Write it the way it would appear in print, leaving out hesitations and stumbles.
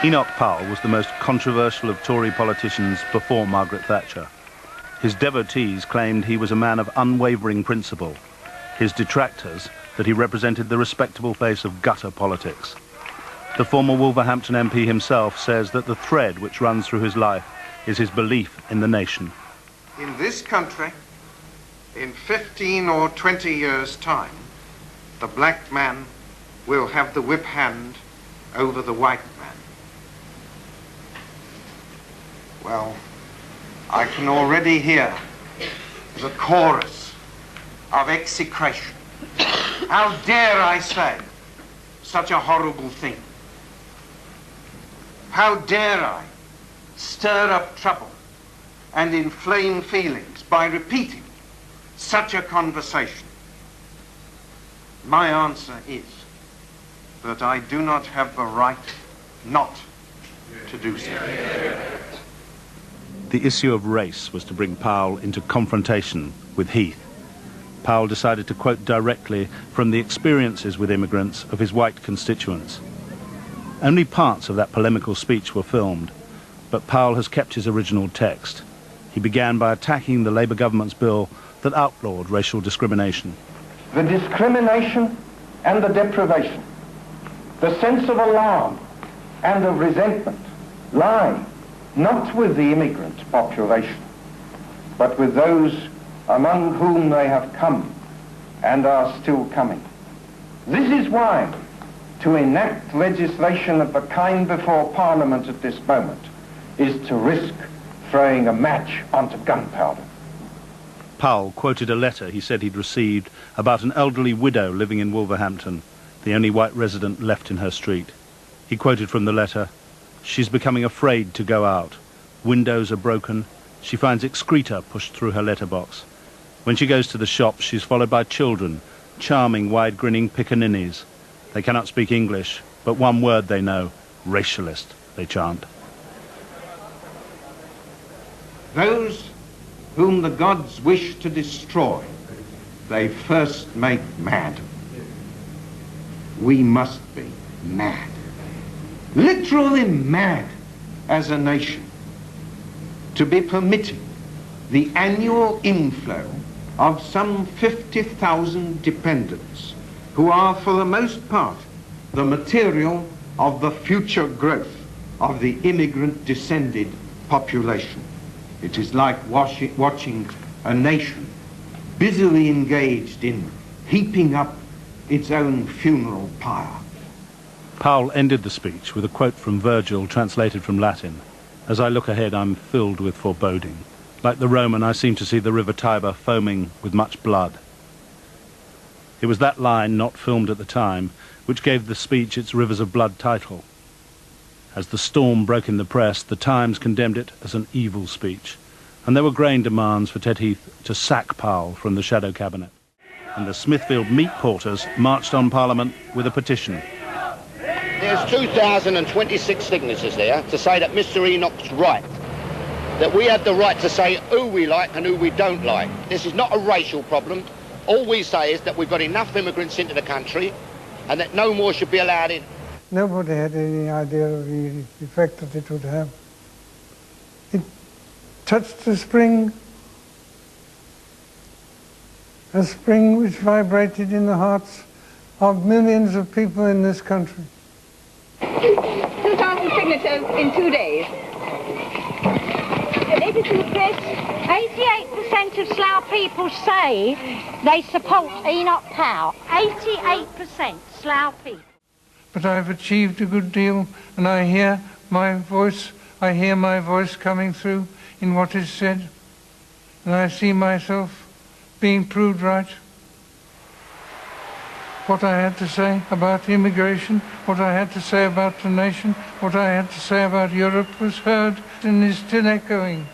Enoch Powell was the most controversial of Tory politicians before Margaret Thatcher. His devotees claimed he was a man of unwavering principle. His detractors, that he represented the respectable face of gutter politics. The former Wolverhampton MP himself says that the thread which runs through his life is his belief in the nation. In this country, in 15 or 20 years' time, the black man will have the whip hand over the white man. Well, I can already hear the chorus of execration. How dare I say such a horrible thing? How dare I stir up trouble and inflame feelings by repeating such a conversation? My answer is that I do not have the right not to do so. The issue of race was to bring Powell into confrontation with Heath. Powell decided to quote directly from the experiences with immigrants of his white constituents. Only parts of that polemical speech were filmed, but Powell has kept his original text. He began by attacking the Labour government's bill that outlawed racial discrimination. The discrimination and the deprivation, the sense of alarm and of resentment lie not with the immigrant population, but with those among whom they have come and are still coming. This is why to enact legislation of the kind before Parliament at this moment is to risk throwing a match onto gunpowder. Powell quoted a letter he said he'd received about an elderly widow living in Wolverhampton, the only white resident left in her street. He quoted from the letter, "She's becoming afraid to go out. Windows are broken. She finds excreta pushed through her letterbox. When she goes to the shop, she's followed by children, charming, wide-grinning piccaninnies. They cannot speak English, but one word they know, racialist, they chant." Those whom the gods wish to destroy, they first make mad. We must be mad. Literally mad as a nation, to be permitting the annual inflow of some 50,000 dependents who are for the most part the material of the future growth of the immigrant descended population. It is like watching a nation busily engaged in heaping up its own funeral pyre. Powell ended the speech with a quote from Virgil translated from Latin. "As I look ahead, I'm filled with foreboding. Like the Roman, I seem to see the river Tiber foaming with much blood." It was that line, not filmed at the time, which gave the speech its Rivers of Blood title. As the storm broke in the press, the Times condemned it as an evil speech, and there were growing demands for Ted Heath to sack Powell from the shadow cabinet. And the Smithfield meat porters marched on Parliament with a petition. There's 2,026 signatures there to say that Mr. Enoch's right, that we have the right to say who we like and who we don't like. This is not a racial problem. All we say is that we've got enough immigrants into the country and that no more should be allowed in. Nobody had any idea of the effect that it would have. It touched the spring, a spring which vibrated in the hearts of millions of people in this country. 2,000 signatures in 2 days. Edited Press, 88% of Slough people say they support Enoch Powell. 88% Slough people. But I've achieved a good deal, and I hear my voice coming through in what is said, and I see myself being proved right. What I had to say about immigration, what I had to say about the nation, what I had to say about Europe was heard and is still echoing.